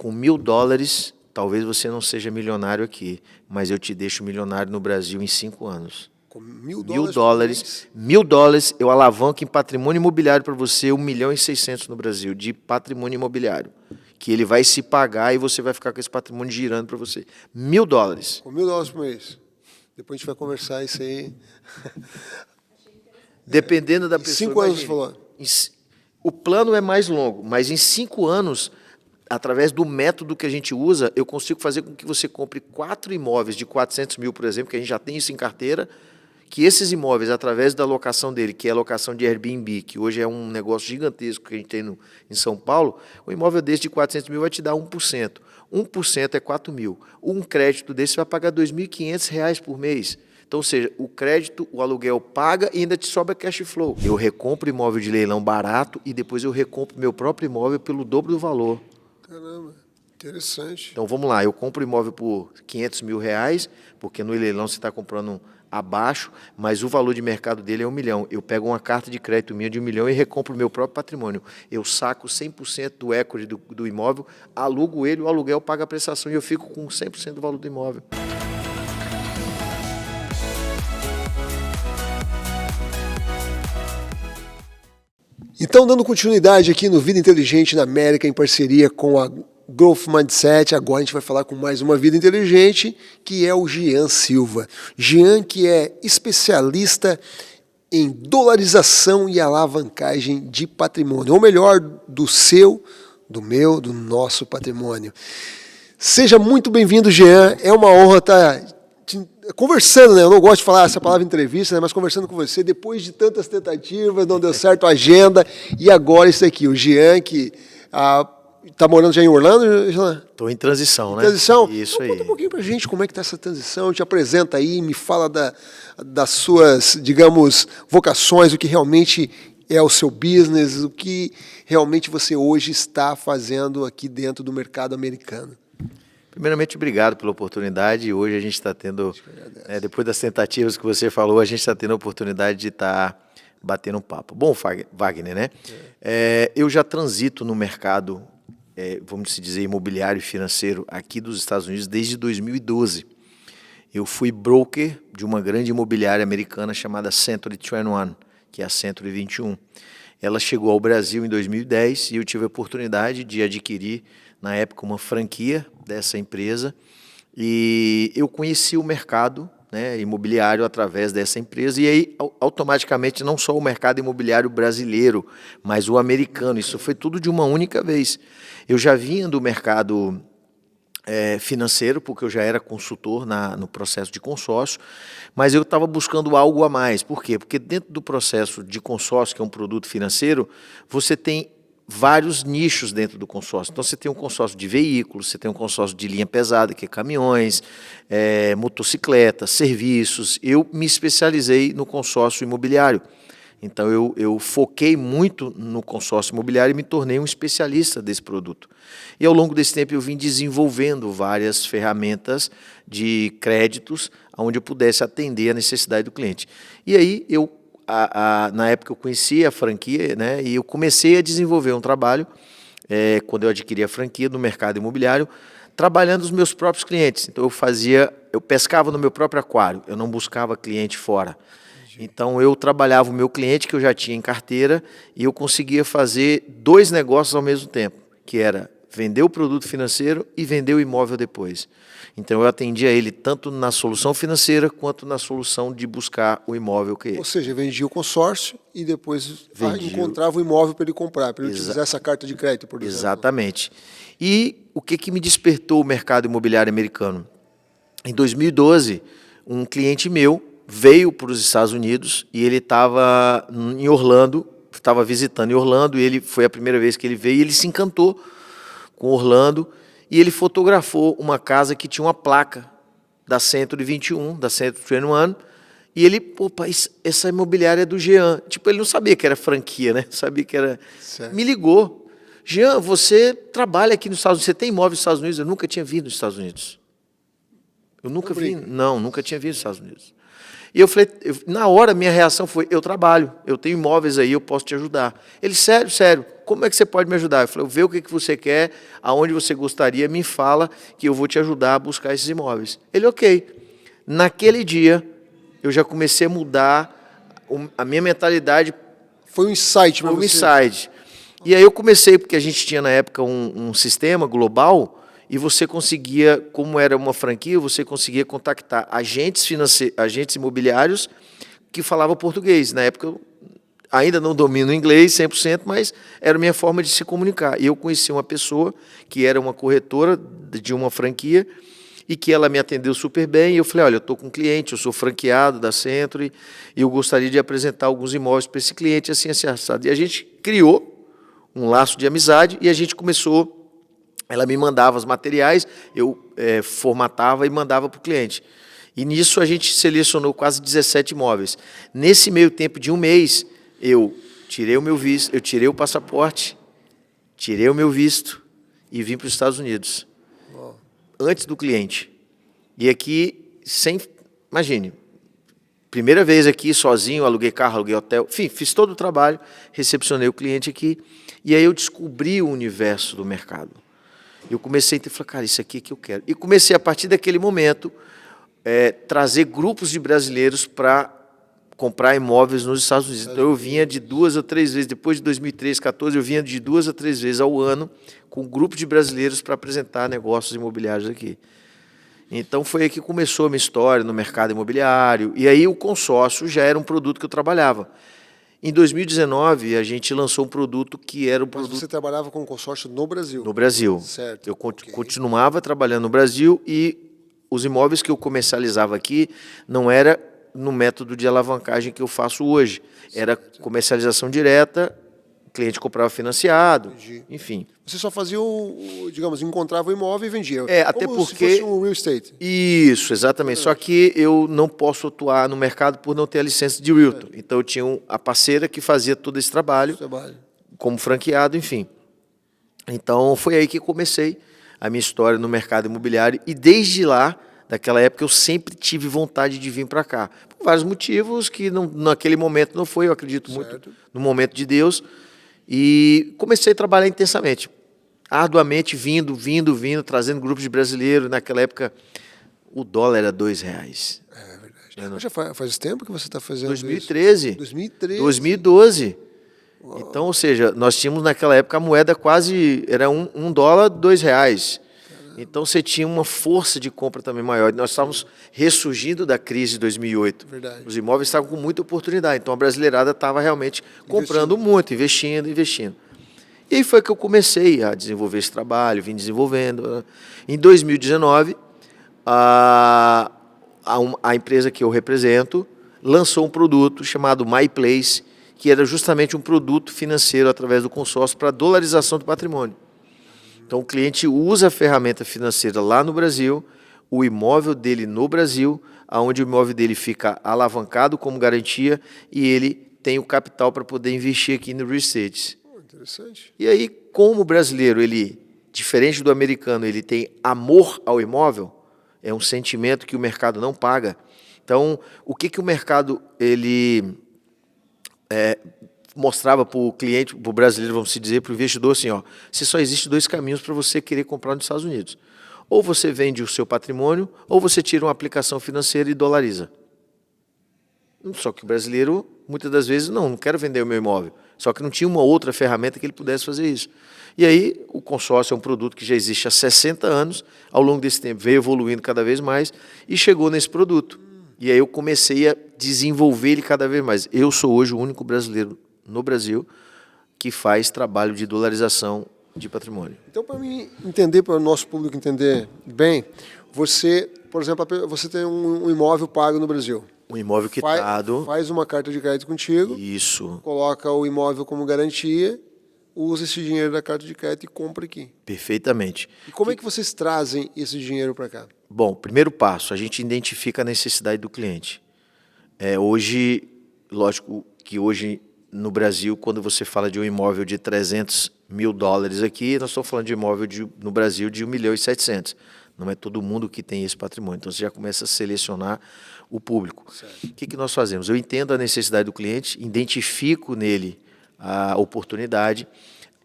com $1.000, talvez você não seja milionário aqui, mas eu te deixo milionário no Brasil em 5 anos. Com $1.000? $1.000, eu alavanco em patrimônio imobiliário para você 1.600.000 no Brasil, de patrimônio imobiliário. Que ele vai se pagar e você vai ficar com esse patrimônio girando para você. $1.000. Com $1.000 por mês. Depois a gente vai conversar isso aí. Dependendo da pessoa. 5 anos você falou. O plano é mais longo, mas em 5 anos, através do método que a gente usa, eu consigo fazer com que você compre 4 imóveis de 400 mil, por exemplo, que a gente já tem isso em carteira, que esses imóveis, através da locação dele, que é a locação de Airbnb, que hoje é um negócio gigantesco que a gente tem em São Paulo, o imóvel desse de 400 mil vai te dar 1%. 1% é 4 mil. Um crédito desse vai pagar R$ 2.500 por mês. Então, ou seja, o crédito, o aluguel paga e ainda te sobra cash flow. Eu recompro imóvel de leilão barato e depois eu recompro meu próprio imóvel pelo dobro do valor. Caramba, interessante. Então, vamos lá, eu compro imóvel por R$ 500 mil, porque no leilão você está comprando abaixo, mas o valor de mercado dele é 1 milhão. Eu pego uma carta de crédito minha de 1 milhão e recompro o meu próprio patrimônio. Eu saco 100% do equity do imóvel, alugo ele, o aluguel paga a prestação e eu fico com 100% do valor do imóvel. Então, dando continuidade aqui no Vida Inteligente na América, em parceria com a Growth Mindset, agora a gente vai falar com mais uma vida inteligente, que é o Jean Silva. Jean, que é especialista em dolarização e alavancagem de patrimônio, ou melhor, do seu, do meu, do nosso patrimônio. Seja muito bem-vindo, Jean. É uma honra estar conversando, né? Eu não gosto de falar essa palavra entrevista, né? Mas conversando com você, depois de tantas tentativas, não deu certo a agenda, e agora isso aqui, o Jean, que está morando já em Orlando? Estou em transição, né? Transição? Isso então, aí. Conta um pouquinho pra gente como é que está essa transição, te apresenta aí, me fala das suas, digamos, vocações, o que realmente é o seu business, o que realmente você hoje está fazendo aqui dentro do mercado americano. Primeiramente, obrigado pela oportunidade. Hoje a gente está tendo, depois das tentativas que você falou, a gente está tendo a oportunidade de estar batendo um papo. Bom, Wagner, né? Eu já transito no mercado, vamos dizer, imobiliário e financeiro aqui dos Estados Unidos desde 2012. Eu fui broker de uma grande imobiliária americana chamada Century 21, que é a Century 21. Ela chegou ao Brasil em 2010 e eu tive a oportunidade de adquirir, na época, uma franquia dessa empresa, e eu conheci o mercado, né, imobiliário através dessa empresa, e aí automaticamente não só o mercado imobiliário brasileiro, mas o americano. Isso foi tudo de uma única vez. Eu já vinha do mercado financeiro, porque eu já era consultor no processo de consórcio, mas eu estava buscando algo a mais. Por quê? Porque dentro do processo de consórcio, que é um produto financeiro, você tem vários nichos dentro do consórcio. Então, você tem um consórcio de veículos, você tem um consórcio de linha pesada, que é caminhões, motocicletas, serviços. Eu me especializei no consórcio imobiliário. Então, eu foquei muito no consórcio imobiliário e me tornei um especialista desse produto. E, ao longo desse tempo, eu vim desenvolvendo várias ferramentas de créditos onde eu pudesse atender a necessidade do cliente. E aí, na época, eu conheci a franquia, né, e eu comecei a desenvolver um trabalho, quando eu adquiri a franquia no mercado imobiliário, trabalhando os meus próprios clientes. Então, eu pescava no meu próprio aquário, eu não buscava cliente fora. Então, eu trabalhava o meu cliente, que eu já tinha em carteira, e eu conseguia fazer 2 negócios ao mesmo tempo, que era vender o produto financeiro e vender o imóvel depois. Então, eu atendia ele tanto na solução financeira, quanto na solução de buscar o imóvel que... Ou seja, vendia o consórcio e depois encontrava o imóvel para ele comprar, para ele utilizar essa carta de crédito, por exemplo. Exatamente. E o que me despertou o mercado imobiliário americano? Em 2012, um cliente meu veio para os Estados Unidos e ele estava em Orlando, estava visitando em Orlando, e foi a primeira vez que ele veio, e ele se encantou com Orlando, e ele fotografou uma casa que tinha uma placa da Century 21, da Century 21, e ele, opa, essa imobiliária é do Jean. Tipo, ele não sabia que era franquia, né? Sabia que era... Certo. Me ligou. Jean, você trabalha aqui nos Estados Unidos, você tem imóvel nos Estados Unidos? Eu nunca tinha vindo nos Estados Unidos. Eu nunca vi, nunca tinha vindo nos Estados Unidos. E eu falei, na hora, minha reação foi, eu trabalho, eu tenho imóveis aí, eu posso te ajudar. Ele, sério, como é que você pode me ajudar? Eu falei, vê o que você quer, aonde você gostaria, me fala que eu vou te ajudar a buscar esses imóveis. Ele, ok. Naquele dia, eu já comecei a mudar a minha mentalidade. Foi um insight para Foi um você. insight. E aí eu comecei, porque a gente tinha na época um sistema global, e você conseguia, como era uma franquia, você conseguia contactar agentes imobiliários que falavam português. Na época eu ainda não domino inglês 100%, mas era a minha forma de se comunicar. E eu conheci uma pessoa que era uma corretora de uma franquia e que ela me atendeu super bem. E eu falei, olha, eu estou com um cliente, eu sou franqueado da Century e eu gostaria de apresentar alguns imóveis para esse cliente, assim, assado. E a gente criou um laço de amizade e a gente começou. Ela me mandava os materiais, eu formatava e mandava para o cliente. E nisso a gente selecionou quase 17 imóveis. Nesse meio tempo de um mês, eu tirei o meu visto, eu tirei o passaporte, tirei o meu visto e vim para os Estados Unidos. Antes do cliente. E aqui, imagine, primeira vez aqui, sozinho, aluguei carro, aluguei hotel, enfim, fiz todo o trabalho, recepcionei o cliente aqui, e aí eu descobri o universo do mercado. Eu comecei a falar, cara, isso aqui é que eu quero. E comecei, a partir daquele momento, trazer grupos de brasileiros para comprar imóveis nos Estados Unidos. Então, eu vinha de 2 a 3 vezes, depois de 2013, 2014, eu vinha de 2 a 3 vezes ao ano com um grupo de brasileiros para apresentar negócios imobiliários aqui. Então, foi aí que começou a minha história no mercado imobiliário. E aí, o consórcio já era um produto que eu trabalhava. Em 2019, a gente lançou um produto que era um produto... Mas você trabalhava com consórcio no Brasil? No Brasil. Certo. Eu continuava trabalhando no Brasil e os imóveis que eu comercializava aqui não era no método de alavancagem que eu faço hoje. Era comercialização direta, o cliente comprava financiado, Entendi. enfim. Você só fazia digamos, encontrava o imóvel e vendia. Até como porque... se fosse um real estate. Isso, exatamente. Só que eu não posso atuar no mercado por não ter a licença de realtor. Então, eu tinha a parceira que fazia todo esse trabalho, como franqueado, enfim. Então, foi aí que comecei a minha história no mercado imobiliário. E desde lá, daquela época, eu sempre tive vontade de vir para cá. Por vários motivos que naquele momento não foi, eu acredito muito no momento de Deus. E comecei a trabalhar intensamente. Arduamente, vindo, trazendo grupos de brasileiros. Naquela época, o dólar era R$2. É verdade. Mas já faz tempo que você está fazendo 2013. Isso? 2013. 2012. Uau. Então, ou seja, nós tínhamos naquela época a moeda quase... Era um dólar, R$2. Caramba. Então, você tinha uma força de compra também maior. Nós estávamos ressurgindo da crise de 2008. Verdade. Os imóveis estavam com muita oportunidade. Então, a brasileirada estava realmente comprando muito, investindo. E aí foi que eu comecei a desenvolver esse trabalho, vim desenvolvendo. Em 2019, a empresa que eu represento lançou um produto chamado MyPlace, que era justamente um produto financeiro através do consórcio para dolarização do patrimônio. Então, o cliente usa a ferramenta financeira lá no Brasil, o imóvel dele no Brasil, onde o imóvel dele fica alavancado como garantia e ele tem o capital para poder investir aqui no real estate. Interessante. E aí, como o brasileiro, diferente do americano, ele tem amor ao imóvel, é um sentimento que o mercado não paga. Então, o que o mercado mostrava para o cliente, para o brasileiro, vamos dizer, para o investidor, assim, se só existe 2 caminhos para você querer comprar nos Estados Unidos. Ou você vende o seu patrimônio, ou você tira uma aplicação financeira e dolariza. Só que o brasileiro, muitas das vezes, não quero vender o meu imóvel. Só que não tinha uma outra ferramenta que ele pudesse fazer isso. E aí, o consórcio é um produto que já existe há 60 anos, ao longo desse tempo veio evoluindo cada vez mais e chegou nesse produto. E aí eu comecei a desenvolver ele cada vez mais. Eu sou hoje o único brasileiro no Brasil que faz trabalho de dolarização de patrimônio. Então, para mim entender, para o nosso público entender bem, você, por exemplo, você tem um imóvel pago no Brasil. Um imóvel quitado. Faz uma carta de crédito contigo. Isso. Coloca o imóvel como garantia, usa esse dinheiro da carta de crédito e compra aqui. Perfeitamente. E como é que vocês trazem esse dinheiro para cá? Bom, primeiro passo, a gente identifica a necessidade do cliente. Hoje, lógico que hoje no Brasil, quando você fala de um imóvel de $300 mil aqui, nós estamos falando de imóvel no Brasil de 1,7 milhão. Não é todo mundo que tem esse patrimônio. Então, você já começa a selecionar o público. Certo. O que nós fazemos? Eu entendo a necessidade do cliente, identifico nele a oportunidade,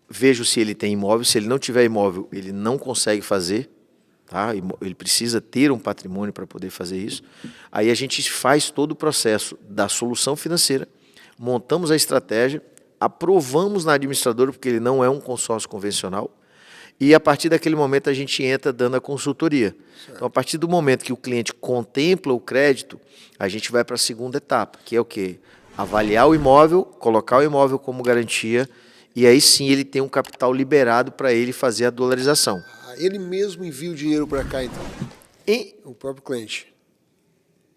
vejo se ele tem imóvel. Se ele não tiver imóvel, ele não consegue fazer. Tá? Ele precisa ter um patrimônio para poder fazer isso. Aí a gente faz todo o processo da solução financeira, montamos a estratégia, aprovamos na administradora, porque ele não é um consórcio convencional, e a partir daquele momento a gente entra dando a consultoria. Certo. Então, a partir do momento que o cliente contempla o crédito, a gente vai para a segunda etapa, que é o quê? Avaliar o imóvel, colocar o imóvel como garantia, e aí sim ele tem um capital liberado para ele fazer a dolarização. Ele mesmo envia o dinheiro para cá, então? O próprio cliente?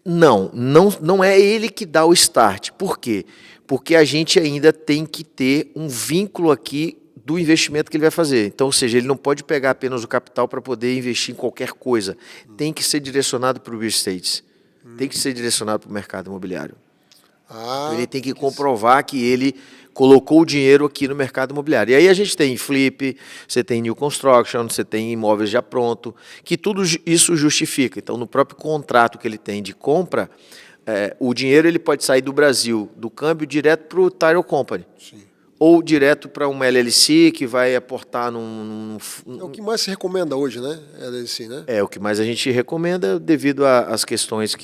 Não é ele que dá o start. Por quê? Porque a gente ainda tem que ter um vínculo aqui do investimento que ele vai fazer. Então, ou seja, ele não pode pegar apenas o capital para poder investir em qualquer coisa. Tem que ser direcionado para o real estate. Tem que ser direcionado para o mercado imobiliário. Então, ele tem que comprovar que ele colocou o dinheiro aqui no mercado imobiliário. E aí a gente tem flip, você tem new construction, você tem imóveis já pronto, que tudo isso justifica. Então, no próprio contrato que ele tem de compra, o dinheiro ele pode sair do Brasil, do câmbio, direto para o title company. Sim. Ou direto para uma LLC que vai aportar num... É o que mais se recomenda hoje, né? LLC, né? É o que mais a gente recomenda devido às questões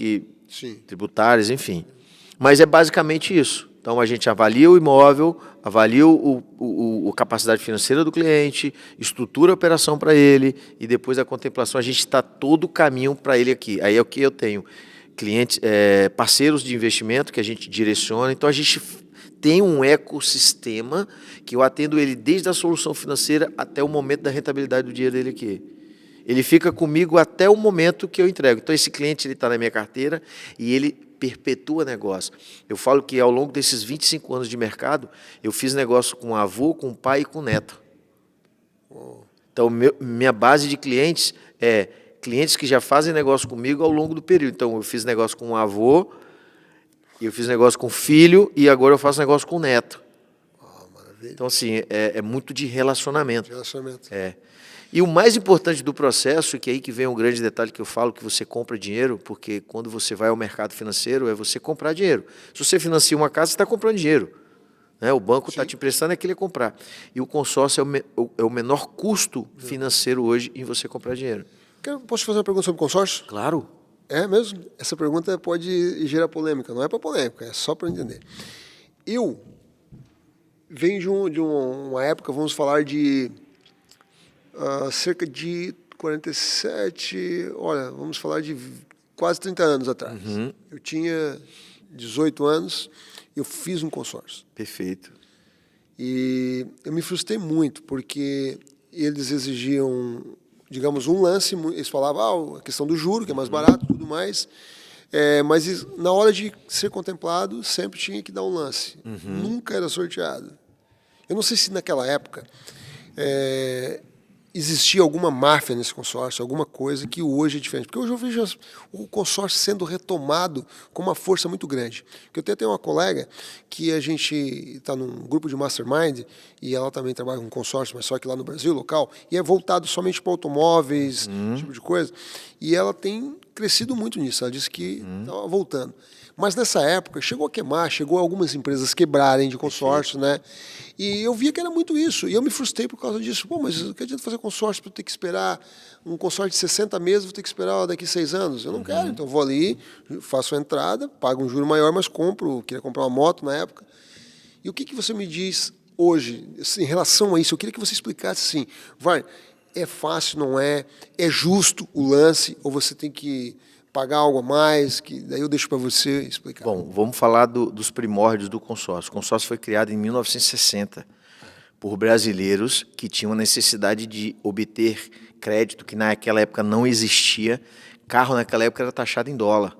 tributárias, enfim. Mas é basicamente isso. Então, a gente avalia o imóvel, avalia a capacidade financeira do cliente, estrutura a operação para ele e depois da contemplação a gente está todo o caminho para ele aqui. Aí é o que eu tenho. Clientes, parceiros de investimento que a gente direciona. Então, a gente tem um ecossistema que eu atendo ele desde a solução financeira até o momento da rentabilidade do dinheiro dele aqui. Ele fica comigo até o momento que eu entrego. Então, esse cliente está na minha carteira e ele perpetua negócio. Eu falo que ao longo desses 25 anos de mercado, eu fiz negócio com avô, com pai e com neto. Então, minha base de clientes é clientes que já fazem negócio comigo ao longo do período. Então, eu fiz negócio com avô, eu fiz negócio com filho e agora eu faço negócio com neto. Maravilha. Então, assim, é muito de relacionamento. Relacionamento. E o mais importante do processo, que é aí que vem um grande detalhe que eu falo, que você compra dinheiro, porque quando você vai ao mercado financeiro, é você comprar dinheiro. Se você financia uma casa, você está comprando dinheiro. Né? O banco está te emprestando, é que ele ia comprar. E o consórcio é o menor custo financeiro hoje em você comprar dinheiro. Posso te fazer uma pergunta sobre consórcio? Claro. É mesmo? Essa pergunta pode gerar polêmica. Não é para polêmica, é só para entender. Eu venho de uma época, vamos falar de... cerca de 47, olha, vamos falar de quase 30 anos atrás. Uhum. Eu tinha 18 anos, eu fiz um consórcio. Perfeito. E eu me frustrei muito, porque eles exigiam, digamos, um lance, eles falavam a questão do juro, que é mais barato, tudo mais, mas na hora de ser contemplado, sempre tinha que dar um lance. Nunca era sorteado. Eu não sei se naquela época... existia alguma máfia nesse consórcio, alguma coisa que hoje é diferente. Porque hoje eu vejo o consórcio sendo retomado com uma força muito grande. Porque eu até tenho uma colega que a gente está num grupo de mastermind e ela também trabalha com consórcio, mas só que lá no Brasil, local, e é voltado somente para automóveis, esse tipo de coisa. E ela tem crescido muito nisso. Ela disse que estava voltando. Mas nessa época chegou a queimar, chegou algumas empresas quebrarem de consórcio, né? E eu via que era muito isso. E eu me frustrei por causa disso. Pô, mas o que adianta fazer consórcio para eu ter que esperar um consórcio de 60 meses, vou ter que esperar daqui 6 anos? Eu não quero. Então eu vou ali, faço a entrada, pago um juro maior, mas compro, queria comprar uma moto na época. E o que você me diz hoje em relação a isso? Eu queria que você explicasse assim, é fácil, não é? É justo o lance ou você tem que pagar algo a mais, que daí eu deixo para você explicar. Bom, vamos falar dos primórdios do consórcio. O consórcio foi criado em 1960 por brasileiros que tinham necessidade de obter crédito, que naquela época não existia. Carro naquela época era taxado em dólar.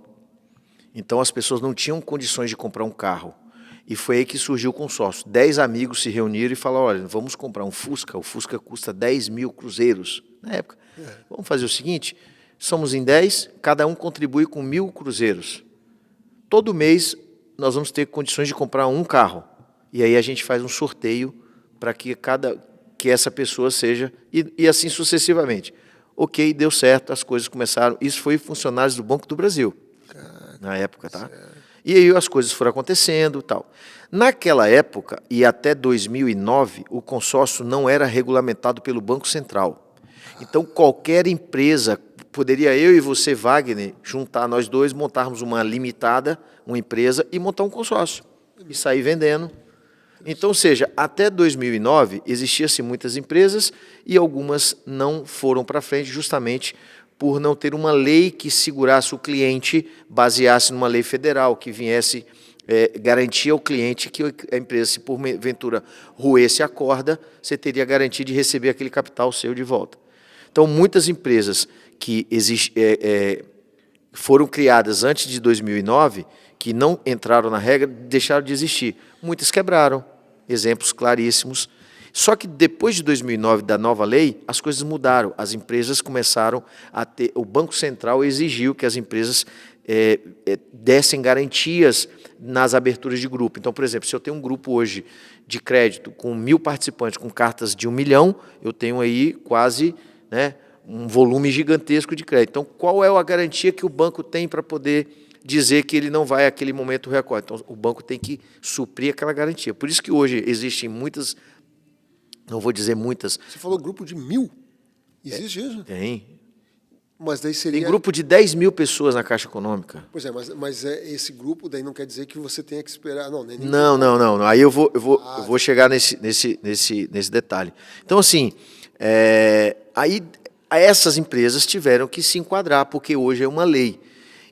Então as pessoas não tinham condições de comprar um carro. E foi aí que surgiu o consórcio. 10 amigos se reuniram e falaram, olha, vamos comprar um Fusca. O Fusca custa 10 mil cruzeiros na época. Vamos fazer o seguinte... Somos em 10, cada um contribui com 1.000 cruzeiros. Todo mês nós vamos ter condições de comprar um carro. E aí a gente faz um sorteio para que essa pessoa seja, e assim sucessivamente. ok, deu certo, as coisas começaram. Isso foi funcionários do Banco do Brasil, na época, tá? E aí as coisas foram acontecendo e tal. Naquela época, e até 2009, o consórcio não era regulamentado pelo Banco Central. Então, qualquer empresa, poderia eu e você, Wagner, juntar nós dois, montarmos uma limitada, uma empresa, e montar um consórcio, e sair vendendo. Então, ou seja, até 2009, existiam-se muitas empresas e algumas não foram para frente justamente por não ter uma lei que segurasse o cliente, baseasse numa lei federal, que viesse garantir ao cliente que a empresa, se porventura roesse a corda, você teria a garantia de receber aquele capital seu de volta. Então, muitas empresas que foram criadas antes de 2009, que não entraram na regra, deixaram de existir. Muitas quebraram, exemplos claríssimos. Só que depois de 2009, da nova lei, as coisas mudaram. As empresas começaram a ter... O Banco Central exigiu que as empresas dessem garantias nas aberturas de grupo. Então, por exemplo, se eu tenho um grupo hoje de crédito com 1.000 participantes, com cartas de 1 milhão, eu tenho aí quase, né, um volume gigantesco de crédito. Então, qual é a garantia que o banco tem para poder dizer que ele não vai, àquele momento, recorrer? Então, o banco tem que suprir aquela garantia. Por isso que hoje existem muitas... Não vou dizer muitas. Você falou grupo de 1.000? Existe isso? Tem. Mas daí seria... Tem grupo de 10.000 pessoas na Caixa Econômica. Pois é, mas esse grupo daí não quer dizer que você tenha que esperar... Não. Aí eu vou chegar nesse detalhe. Então, assim, aí essas empresas tiveram que se enquadrar, porque hoje é uma lei.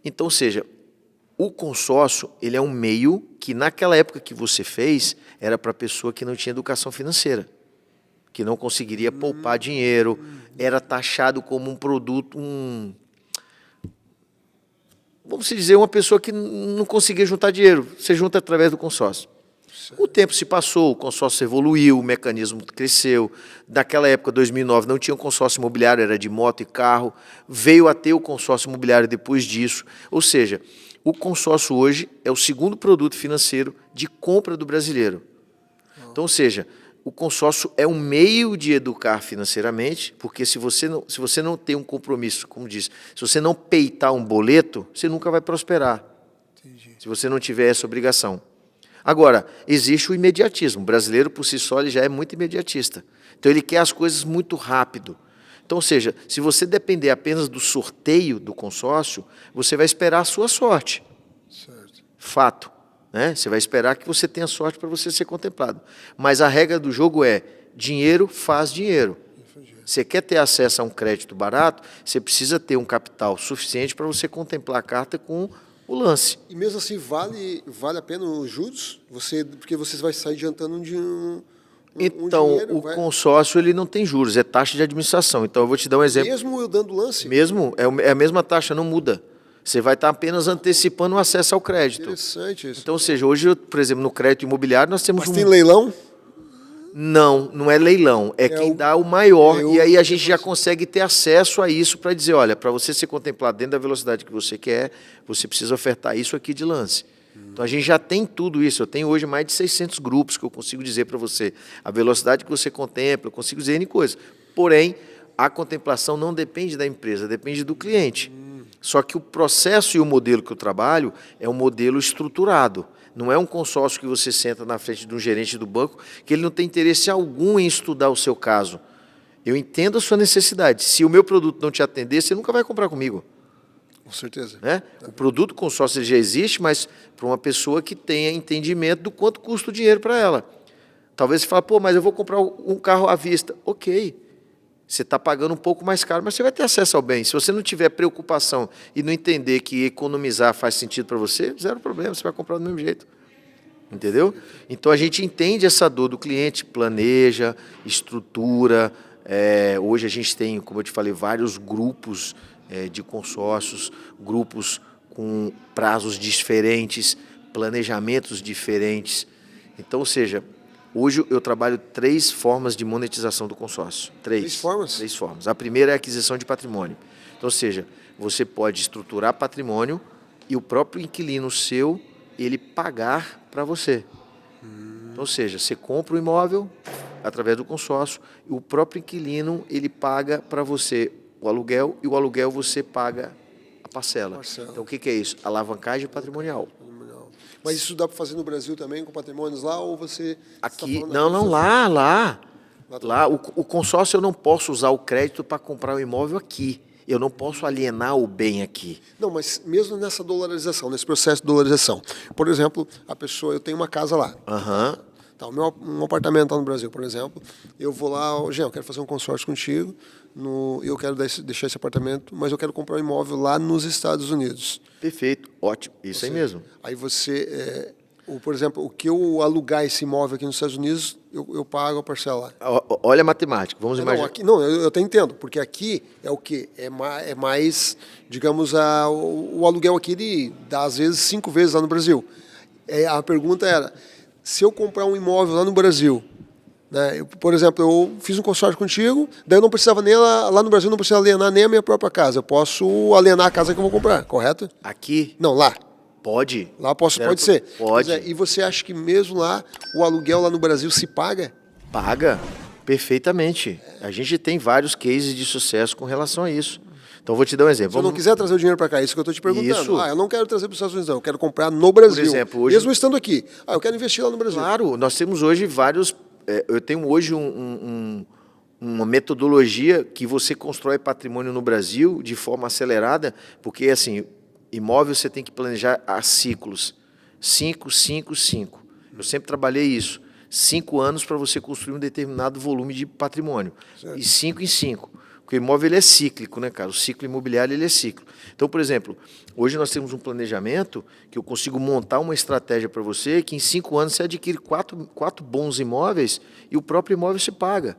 Então, ou seja, o consórcio, ele é um meio que, naquela época que você fez, era para a pessoa que não tinha educação financeira, que não conseguiria poupar dinheiro, era taxado como um produto, vamos dizer, uma pessoa que não conseguia juntar dinheiro, você junta através do consórcio. O tempo se passou, o consórcio evoluiu, o mecanismo cresceu. Naquela época, 2009, não tinha um consórcio imobiliário, era de moto e carro. Veio a ter o consórcio imobiliário depois disso. Ou seja, o consórcio hoje é o segundo produto financeiro de compra do brasileiro. Então, ou seja, o consórcio é um meio de educar financeiramente, porque se você não tem um compromisso, como diz, se você não peitar um boleto, você nunca vai prosperar. Entendi. Se você não tiver essa obrigação. Agora, existe o imediatismo. O brasileiro, por si só, ele já é muito imediatista. Então, ele quer as coisas muito rápido. Então, ou seja, se você depender apenas do sorteio do consórcio, você vai esperar a sua sorte. Certo. Fato. Né? Você vai esperar que você tenha sorte para você ser contemplado. Mas a regra do jogo é: dinheiro faz dinheiro. Você quer ter acesso a um crédito barato, você precisa ter um capital suficiente para você contemplar a carta com o lance. E mesmo assim, vale a pena os juros? Porque você vai sair adiantando então, dinheiro, o consórcio, ele não tem juros, é taxa de administração. Então, eu vou te dar um exemplo. Mesmo eu dando lance? Mesmo, é a mesma taxa, não muda. Você vai estar apenas antecipando o acesso ao crédito. Interessante isso. Então, ou seja, hoje, por exemplo, no crédito imobiliário, nós temos Mas tem leilão? Não é leilão. É quem dá o maior. E aí a gente já consegue ter acesso a isso para dizer, olha, para você ser contemplado dentro da velocidade que você quer, você precisa ofertar isso aqui de lance. Então, a gente já tem tudo isso. Eu tenho hoje mais de 600 grupos que eu consigo dizer para você a velocidade que você contempla, eu consigo dizer N coisas. Porém, a contemplação não depende da empresa, depende do cliente. Só que o processo e o modelo que eu trabalho é um modelo estruturado. Não é um consórcio que você senta na frente de um gerente do banco que ele não tem interesse algum em estudar o seu caso. Eu entendo a sua necessidade. Se o meu produto não te atender, você nunca vai comprar comigo. Com certeza. Né? O produto consórcio já existe, mas para uma pessoa que tenha entendimento do quanto custa o dinheiro para ela. Talvez você fale, pô, mas eu vou comprar um carro à vista. Ok, você está pagando um pouco mais caro, mas você vai ter acesso ao bem. Se você não tiver preocupação e não entender que economizar faz sentido para você, zero problema, você vai comprar do mesmo jeito. Entendeu? Então, a gente entende essa dor do cliente, planeja, estrutura. Hoje a gente tem, como eu te falei, vários grupos de consórcios, grupos com prazos diferentes, planejamentos diferentes. Então, ou seja, hoje eu trabalho 3 formas de monetização do consórcio. 3 formas? 3 formas. A primeira é a aquisição de patrimônio. Então, ou seja, você pode estruturar patrimônio e o próprio inquilino seu, ele pagar para você. Então, ou seja, você compra o imóvel através do consórcio e o próprio inquilino, ele paga para você o aluguel, e o aluguel você paga a parcela. Parcela. Então, o que é isso? Alavancagem patrimonial. Mas isso dá para fazer no Brasil também, com patrimônios lá, ou você... Aqui, tá não, lá. Lá Lá, o consórcio eu não posso usar o crédito para comprar o imóvel aqui. Eu não posso alienar o bem aqui. Não, mas mesmo nessa dolarização, nesse processo de dolarização. Por exemplo, a pessoa, eu tenho uma casa lá. Aham. Tá, um apartamento lá no Brasil, por exemplo. Eu vou lá, Jean, eu quero fazer um consórcio contigo, eu quero deixar esse apartamento, mas eu quero comprar um imóvel lá nos Estados Unidos. Perfeito, ótimo, isso aí mesmo. Aí você, por exemplo, o que eu alugar esse imóvel aqui nos Estados Unidos, eu pago a parcela lá. Olha a matemática, vamos Não, imaginar. aqui, não, eu até entendo, porque aqui é o quê? É mais, digamos, o aluguel aqui ele dá às vezes 5 vezes lá no Brasil. A pergunta era, se eu comprar um imóvel lá no Brasil, né, por exemplo, eu fiz um consórcio contigo, daí eu não precisava nem lá no Brasil, não precisava alienar nem a minha própria casa. Eu posso alienar a casa que eu vou comprar, correto? Aqui? Não, lá. Pode. Lá pode ser. Pode. E você acha que mesmo lá, o aluguel lá no Brasil se paga? Paga perfeitamente. A gente tem vários cases de sucesso com relação a isso. Então, vou te dar um exemplo. Se eu não quiser trazer o dinheiro para cá, é isso que eu estou te perguntando. Isso. Eu não quero trazer para os Estados Unidos, não. Eu quero comprar no Brasil. Por exemplo, hoje... Mesmo estando aqui. Eu quero investir lá no Brasil. Claro, nós temos hoje vários... eu tenho hoje uma metodologia que você constrói patrimônio no Brasil de forma acelerada, porque, assim, imóvel você tem que planejar a ciclos. 5, 5, 5. Eu sempre trabalhei isso. 5 anos para você construir um determinado volume de patrimônio. Certo. E 5 em 5. Porque o imóvel ele é cíclico, né, cara? O ciclo imobiliário ele é cíclico. Então, por exemplo, hoje nós temos um planejamento que eu consigo montar uma estratégia para você que em 5 anos você adquire quatro bons imóveis e o próprio imóvel se paga.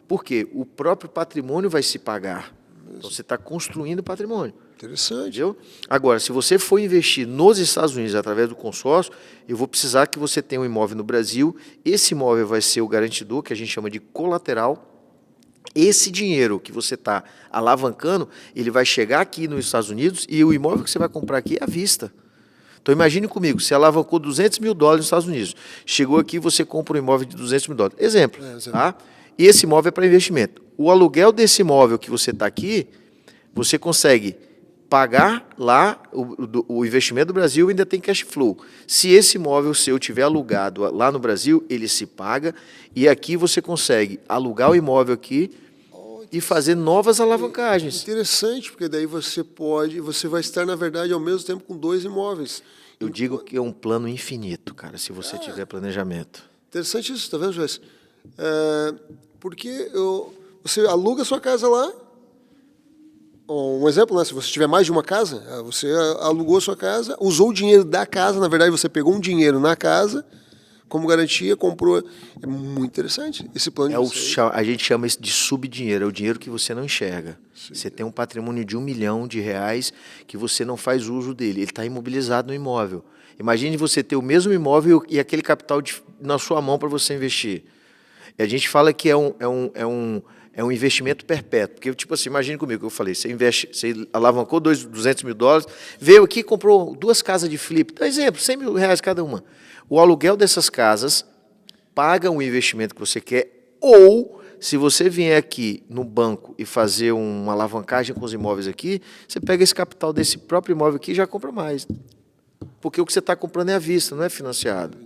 Por quê? O próprio patrimônio vai se pagar. Então, você está construindo patrimônio. Interessante. Entendeu? Agora, se você for investir nos Estados Unidos através do consórcio, eu vou precisar que você tenha um imóvel no Brasil. Esse imóvel vai ser o garantidor, que a gente chama de colateral. Esse dinheiro que você está alavancando, ele vai chegar aqui nos Estados Unidos e o imóvel que você vai comprar aqui é à vista. Então, imagine comigo, você alavancou $200 mil nos Estados Unidos. Chegou aqui, você compra um imóvel de $200 mil. Exemplo. Tá? E esse imóvel é para investimento. O aluguel desse imóvel que você está aqui, você consegue pagar lá o investimento do Brasil e ainda tem cash flow. Se esse imóvel seu tiver alugado lá no Brasil, ele se paga e aqui você consegue alugar o imóvel aqui e fazer novas alavancagens. Interessante, porque daí você vai estar, na verdade, ao mesmo tempo com 2 imóveis. Eu digo que é um plano infinito, cara, se você tiver planejamento. Interessante isso, tá vendo, Joyce? Porque você aluga a sua casa lá. Um exemplo, né? Se você tiver mais de uma casa, você alugou a sua casa, usou o dinheiro da casa, na verdade você pegou um dinheiro na casa, como garantia, comprou. É muito interessante esse plano de vocês. A gente chama isso de subdinheiro, é o dinheiro que você não enxerga. Sim. Você tem um patrimônio de R$1 milhão que você não faz uso dele, ele está imobilizado no imóvel. Imagine você ter o mesmo imóvel e aquele capital na sua mão para você investir. E a gente fala que é um investimento perpétuo. Porque, tipo assim, imagine comigo que eu falei, você alavancou $200 mil, veio aqui e comprou 2 casas de flip. Por exemplo, R$100 mil cada uma. O aluguel dessas casas paga o investimento que você quer, ou se você vier aqui no banco e fazer uma alavancagem com os imóveis aqui, você pega esse capital desse próprio imóvel aqui e já compra mais. Porque o que você está comprando é à vista, não é financiado.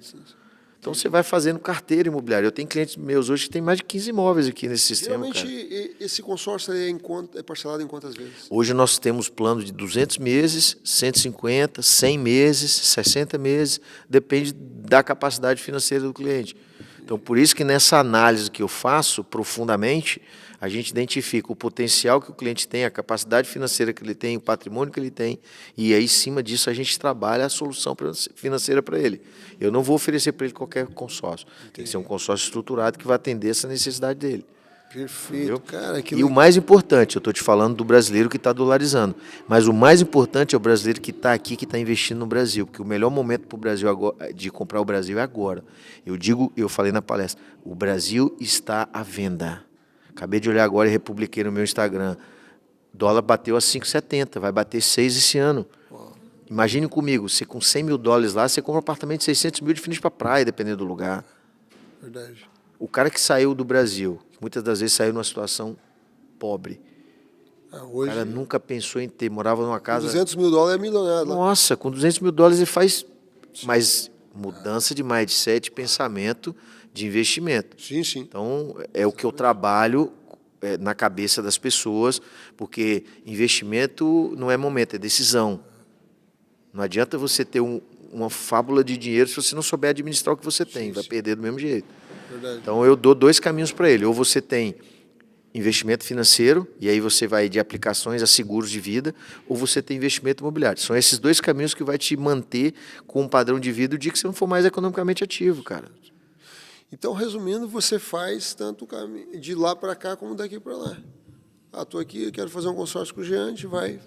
Então, você vai fazendo carteira imobiliária. Eu tenho clientes meus hoje que tem mais de 15 imóveis aqui nesse sistema. Geralmente, esse consórcio é parcelado em quantas vezes? Hoje nós temos plano de 200 meses, 150, 100 meses, 60 meses, depende da capacidade financeira do cliente. Então, por isso que nessa análise que eu faço profundamente, a gente identifica o potencial que o cliente tem, a capacidade financeira que ele tem, o patrimônio que ele tem, e aí, em cima disso, a gente trabalha a solução financeira para ele. Eu não vou oferecer para ele qualquer consórcio. Tem que ser um consórcio estruturado que vai atender essa necessidade dele. Perfeito, entendeu? Cara. E o mais importante, eu estou te falando do brasileiro que está dolarizando, mas o mais importante é o brasileiro que está aqui, que está investindo no Brasil, porque o melhor momento para o Brasil agora, de comprar o Brasil é agora. Eu falei na palestra, o Brasil está à venda. Acabei de olhar agora e republiquei no meu Instagram. O dólar bateu a 5,70, vai bater 6 esse ano. Uau. Imagine comigo, você com $100 mil lá, você compra um apartamento de 600 mil de frente para a praia, dependendo do lugar. Verdade. O cara que saiu do Brasil, muitas das vezes saiu numa situação pobre, O cara nunca pensou em ter, morava numa casa... $200 mil é milionário. Nossa, com $200 mil ele faz... Mas mudança de mindset, pensamento, de investimento. Sim, sim. Então, é o que eu trabalho na cabeça das pessoas, porque investimento não é momento, é decisão. Não adianta você ter uma fábula de dinheiro se você não souber administrar o que você tem, vai perder do mesmo jeito. Verdade. Então, eu dou 2 caminhos para ele. Ou você tem investimento financeiro, e aí você vai de aplicações a seguros de vida, ou você tem investimento imobiliário. São esses 2 caminhos que vai te manter com um padrão de vida o dia que você não for mais economicamente ativo, cara. Então, resumindo, você faz tanto de lá para cá como daqui para lá. Estou aqui, eu quero fazer um consórcio com o Jean, a gente vai,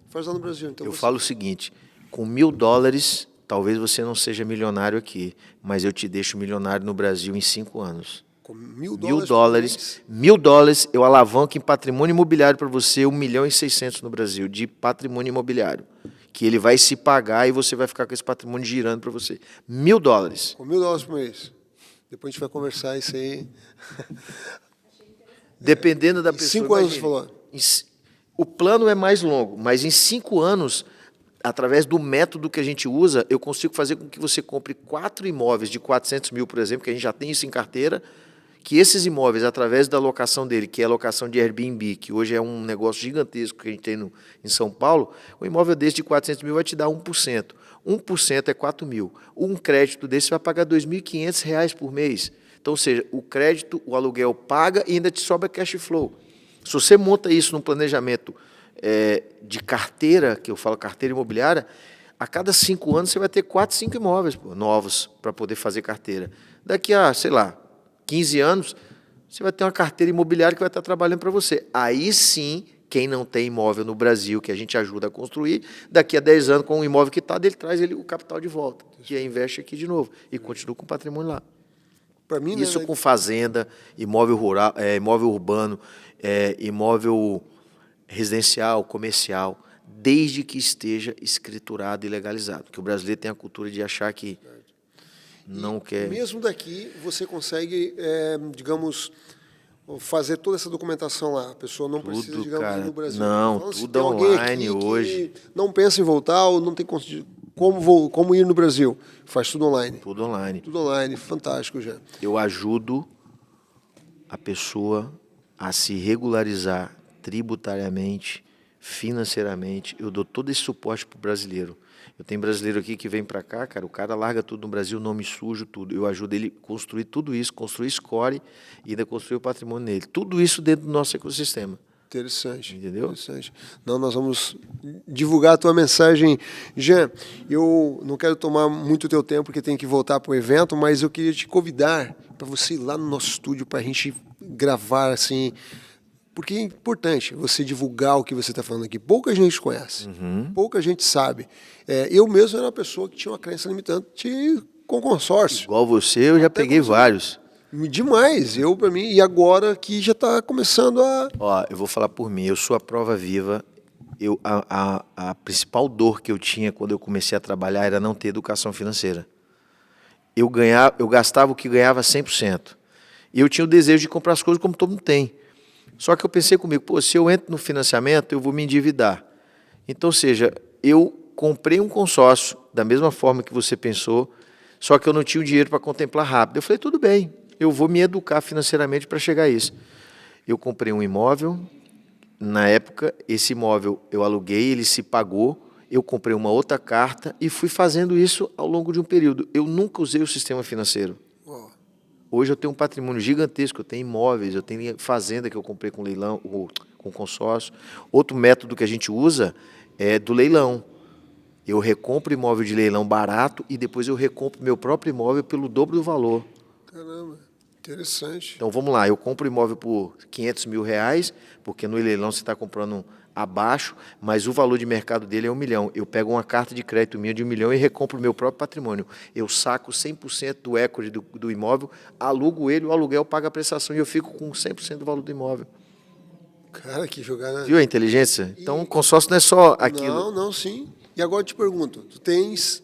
faz lá no Brasil. Então, eu falo o seguinte, com $1.000, talvez você não seja milionário aqui, mas eu te deixo milionário no Brasil em 5 anos. Com $1.000, $1.000, eu alavanco em patrimônio imobiliário para você 1.600.000 no Brasil, de patrimônio imobiliário. Que ele vai se pagar e você vai ficar com esse patrimônio girando para você. $1.000. Com $1.000 por mês. Depois a gente vai conversar isso aí. Dependendo da pessoa. 5 anos, você falou. O plano é mais longo, mas em 5 anos, através do método que a gente usa, eu consigo fazer com que você compre 4 imóveis de 400 mil, por exemplo, que a gente já tem isso em carteira, que esses imóveis, através da locação dele, que é a locação de Airbnb, que hoje é um negócio gigantesco que a gente tem em São Paulo, o imóvel desse de 400 mil vai te dar 1%. 1% é 4 mil. Um crédito desse vai pagar R$ 2.500 por mês. Então, ou seja, o crédito, o aluguel paga e ainda te sobra cash flow. Se você monta isso num planejamento de carteira, que eu falo carteira imobiliária, a cada 5 anos você vai ter 4, 5 imóveis novos para poder fazer carteira. Daqui a, sei lá, 15 anos, você vai ter uma carteira imobiliária que vai estar trabalhando para você. Aí sim, quem não tem imóvel no Brasil, que a gente ajuda a construir, daqui a 10 anos, com o imóvel quitado, ele traz o capital de volta, que investe aqui de novo, e continua com o patrimônio lá. Para mim, isso com fazenda, imóvel rural, imóvel urbano, imóvel residencial, comercial, desde que esteja escriturado e legalizado. Porque o brasileiro tem a cultura de achar que não quer... Mesmo daqui, você consegue, digamos, fazer toda essa documentação lá. A pessoa não precisa, digamos, ir no Brasil. Não, então, tudo online hoje. Não pensa em voltar ou não tem como ir no Brasil. Faz tudo online. Tudo online. Tudo online. Fantástico, já. Eu ajudo a pessoa a se regularizar tributariamente, financeiramente. Eu dou todo esse suporte para o brasileiro. Eu tenho brasileiro aqui que vem para cá, cara, o cara larga tudo no Brasil, nome sujo, tudo. Eu ajudo ele a construir tudo isso, construir score e ainda construir o patrimônio nele. Tudo isso dentro do nosso ecossistema. Interessante. Entendeu? Interessante. Não, nós vamos divulgar a tua mensagem. Jean, eu não quero tomar muito o teu tempo, porque tem que voltar para o evento, mas eu queria te convidar para você ir lá no nosso estúdio para a gente gravar, assim... Porque é importante você divulgar o que você está falando aqui. Pouca gente conhece, pouca gente sabe. Eu mesmo era uma pessoa que tinha uma crença limitante com consórcio. Igual você, eu já peguei vários. Demais, para mim, e agora que já está começando a... Ó, eu vou falar por mim, eu sou a prova viva. A principal dor que eu tinha quando eu comecei a trabalhar era não ter educação financeira. Eu gastava o que ganhava 100%. E eu tinha o desejo de comprar as coisas como todo mundo tem. Só que eu pensei comigo, pô, se eu entro no financiamento, eu vou me endividar. Então, ou seja, eu comprei um consórcio da mesma forma que você pensou, só que eu não tinha o dinheiro para contemplar rápido. Eu falei, tudo bem, eu vou me educar financeiramente para chegar a isso. Eu comprei um imóvel, na época, esse imóvel eu aluguei, ele se pagou, eu comprei uma outra carta e fui fazendo isso ao longo de um período. Eu nunca usei o sistema financeiro. Hoje eu tenho um patrimônio gigantesco, eu tenho imóveis, eu tenho fazenda que eu comprei com leilão, com consórcio. Outro método que a gente usa é do leilão. Eu recompro imóvel de leilão barato e depois eu recompro meu próprio imóvel pelo dobro do valor. Caramba, interessante. Então vamos lá, eu compro imóvel por R$500 mil, porque no leilão você está comprando abaixo, mas o valor de mercado dele é 1 milhão. Eu pego uma carta de crédito minha de 1 milhão e recompro o meu próprio patrimônio. Eu saco 100% do equity do imóvel, alugo ele, o aluguel paga a prestação e eu fico com 100% do valor do imóvel. Cara, que jogada... Viu a inteligência? Então o consórcio não é só aquilo. Não, sim. E agora eu te pergunto, tu tens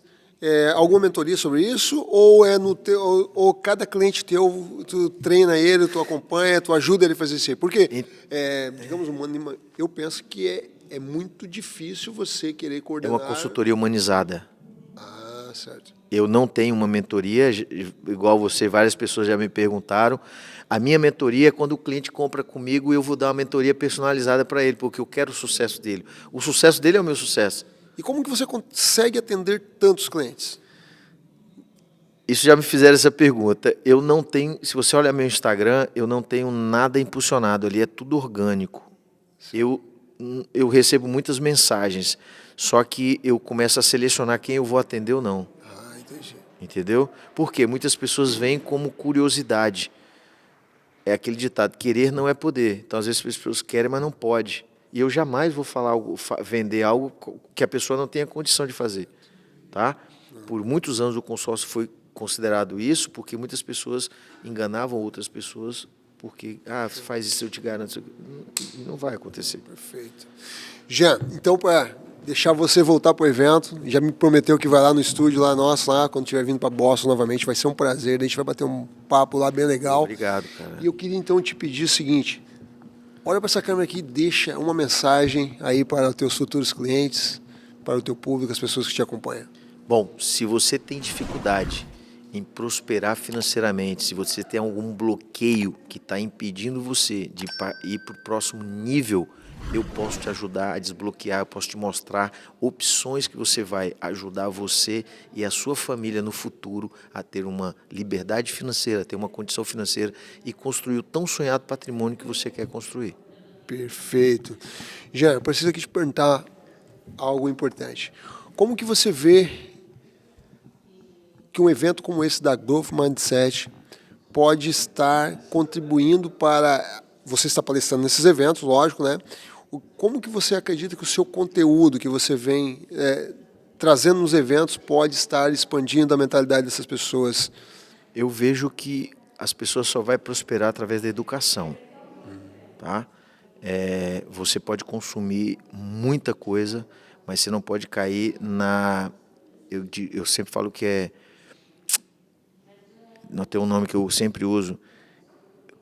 alguma mentoria sobre isso? Ou é no teu, ou cada cliente teu, tu treina ele, tu acompanha, tu ajuda ele a fazer isso aí? Porque, digamos, eu penso que é muito difícil você querer É coordenar... uma consultoria humanizada. Ah, certo. Eu não tenho uma mentoria, igual você, várias pessoas já me perguntaram. A minha mentoria é quando o cliente compra comigo e eu vou dar uma mentoria personalizada para ele, porque eu quero o sucesso dele. O sucesso dele é o meu sucesso. E como que você consegue atender tantos clientes? Isso já me fizeram essa pergunta. Eu não tenho, se você olhar meu Instagram, eu não tenho nada impulsionado ali, é tudo orgânico. Eu recebo muitas mensagens, só que eu começo a selecionar quem eu vou atender ou não. Ah, entendi. Entendeu? Porque muitas pessoas vêm como curiosidade. É aquele ditado, querer não é poder. Então, às vezes, as pessoas querem, mas não pode. E eu jamais vou falar vender algo que a pessoa não tenha condição de fazer. Tá? Por muitos anos o consórcio foi considerado isso, porque muitas pessoas enganavam outras pessoas, porque, faz isso, eu te garanto. Não vai acontecer. Perfeito. Jean, então, para deixar você voltar para o evento, já me prometeu que vai lá no estúdio, lá nosso, lá, quando estiver vindo para Boston novamente, vai ser um prazer, a gente vai bater um papo lá bem legal. Obrigado, cara. E eu queria então te pedir o seguinte, olha para essa câmera aqui e deixa uma mensagem aí para os teus futuros clientes, para o teu público, as pessoas que te acompanham. Bom, se você tem dificuldade em prosperar financeiramente, se você tem algum bloqueio que está impedindo você de ir para o próximo nível, eu posso te ajudar a desbloquear, eu posso te mostrar opções que você vai ajudar você e a sua família no futuro a ter uma liberdade financeira, ter uma condição financeira e construir o tão sonhado patrimônio que você quer construir. Perfeito. Jean, eu preciso aqui te perguntar algo importante. Como que você vê que um evento como esse da Growth Mindset pode estar contribuindo para... Você está palestrando nesses eventos, lógico, né? Como que você acredita que o seu conteúdo que você vem trazendo nos eventos pode estar expandindo a mentalidade dessas pessoas? Eu vejo que as pessoas só vão prosperar através da educação. Tá? Você pode consumir muita coisa, mas você não pode cair na... Eu sempre falo que não tem um nome que eu sempre uso.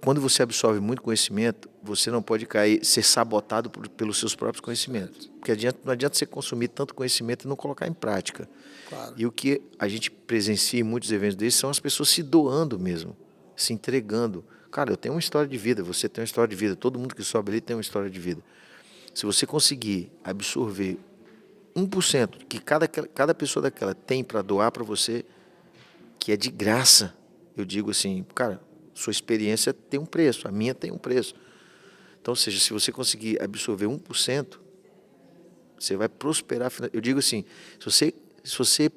Quando você absorve muito conhecimento, você não pode ser sabotado pelos seus próprios conhecimentos. Porque não adianta você consumir tanto conhecimento e não colocar em prática. Claro. E o que a gente presencia em muitos eventos desses são as pessoas se doando mesmo, se entregando. Cara, eu tenho uma história de vida, você tem uma história de vida, todo mundo que sobe ali tem uma história de vida. Se você conseguir absorver 1% que cada pessoa daquela tem para doar para você, que é de graça, eu digo assim, cara, sua experiência tem um preço, a minha tem um preço. Então, ou seja, se você conseguir absorver 1%, você vai prosperar. Eu digo assim, se você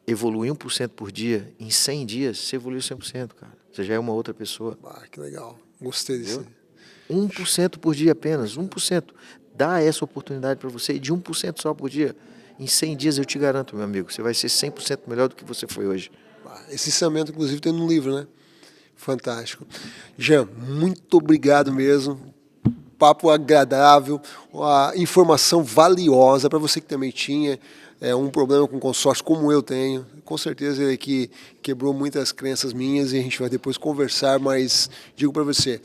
evoluir 1% por dia, em 100 dias, você evoluiu 100%, cara. Você já é uma outra pessoa. Que legal. Gostei disso. 1% por dia apenas, 1%. Dá essa oportunidade para você, de 1% só por dia. Em 100 dias, eu te garanto, meu amigo, você vai ser 100% melhor do que você foi hoje. Esse ensinamento, inclusive, tem no livro, né? Fantástico. Jean, muito obrigado mesmo. Papo agradável, a informação valiosa para você que também tinha um problema com consórcio como eu tenho. Com certeza ele aqui quebrou muitas crenças minhas e a gente vai depois conversar, mas digo para você,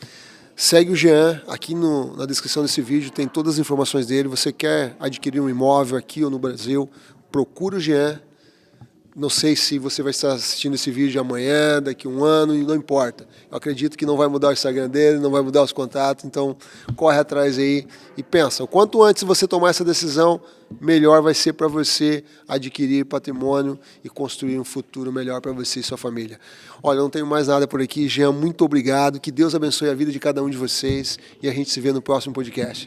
segue o Jean, aqui na descrição desse vídeo tem todas as informações dele. Você quer adquirir um imóvel aqui ou no Brasil, procura o Jean. Não sei se você vai estar assistindo esse vídeo amanhã, daqui a um ano, e não importa. Eu acredito que não vai mudar o Instagram dele, não vai mudar os contatos, então corre atrás aí e pensa. O quanto antes você tomar essa decisão, melhor vai ser para você adquirir patrimônio e construir um futuro melhor para você e sua família. Olha, eu não tenho mais nada por aqui. Jean, muito obrigado. Que Deus abençoe a vida de cada um de vocês e a gente se vê no próximo podcast.